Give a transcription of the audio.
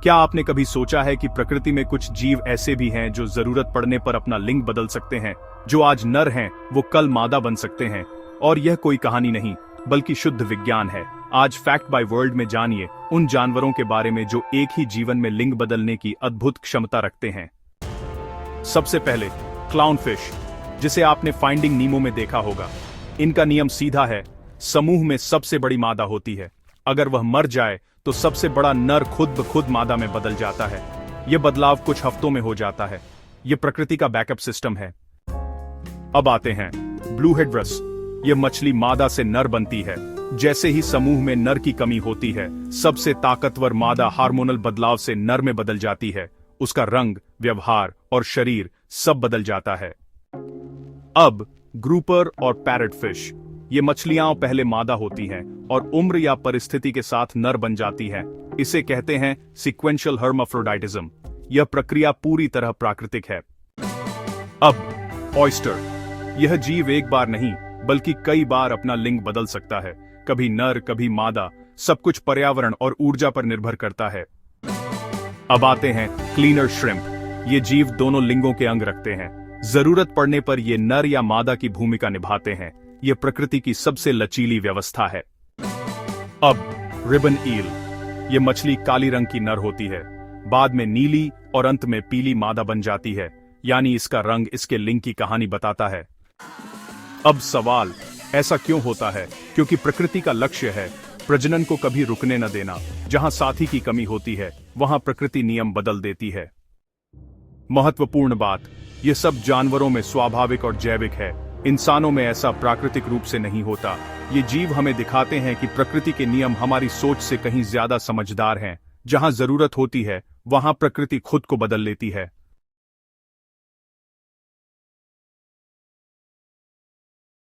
क्या आपने कभी सोचा है कि प्रकृति में कुछ जीव ऐसे भी हैं जो जरूरत पड़ने पर अपना लिंग बदल सकते हैं? जो आज नर हैं वो कल मादा बन सकते हैं। और यह कोई कहानी नहीं बल्कि शुद्ध विज्ञान है। आज फैक्ट बाय वर्ल्ड में जानिए उन जानवरों के बारे में जो एक ही जीवन में लिंग बदलने की अद्भुत क्षमता रखते हैं। सबसे पहले क्लाउनफिश, जिसे आपने फाइंडिंग नीमो में देखा होगा। इनका नियम सीधा है, समूह में सबसे बड़ी मादा होती है। अगर वह मर जाए तो सबसे बड़ा नर खुद ब खुद मादा में बदल जाता है। यह बदलाव कुछ हफ्तों में हो जाता है। यह प्रकृति का बैकअप सिस्टम है। अब आते हैं ब्लू हेड व्रस। यह मछली मादा से नर बनती है। जैसे ही समूह में नर की कमी होती है, सबसे ताकतवर मादा हार्मोनल बदलाव से नर में बदल जाती है। उसका रंग, व्यवहार और शरीर सब बदल जाता है। अब ग्रुपर और पैरट फिश, ये मछलियां पहले मादा होती हैं और उम्र या परिस्थिति के साथ नर बन जाती हैं। इसे कहते हैं सीक्वेंशियल हर्माफ्रोडाइटिज्म। यह प्रक्रिया पूरी तरह प्राकृतिक है। अब ऑयस्टर, यह जीव एक बार नहीं बल्कि कई बार अपना लिंग बदल सकता है। कभी नर कभी मादा, सब कुछ पर्यावरण और ऊर्जा पर निर्भर करता है। अब आते हैं क्लीनर श्रिम्प। ये जीव दोनों लिंगों के अंग रखते हैं। जरूरत पड़ने पर ये नर या मादा की भूमिका निभाते हैं। यह प्रकृति की सबसे लचीली व्यवस्था है। अब रिबन ईल, यह मछली काली रंग की नर होती है, बाद में नीली और अंत में पीली मादा बन जाती है। यानी इसका रंग इसके लिंग की कहानी बताता है। अब सवाल, ऐसा क्यों होता है? क्योंकि प्रकृति का लक्ष्य है प्रजनन को कभी रुकने न देना। जहां साथी की कमी होती है वहां प्रकृति नियम बदल देती है। महत्वपूर्ण बात, यह सब जानवरों में स्वाभाविक और जैविक है। इंसानों में ऐसा प्राकृतिक रूप से नहीं होता। ये जीव हमें दिखाते हैं कि प्रकृति के नियम हमारी सोच से कहीं ज्यादा समझदार हैं। जहां जरूरत होती है वहां प्रकृति खुद को बदल लेती है।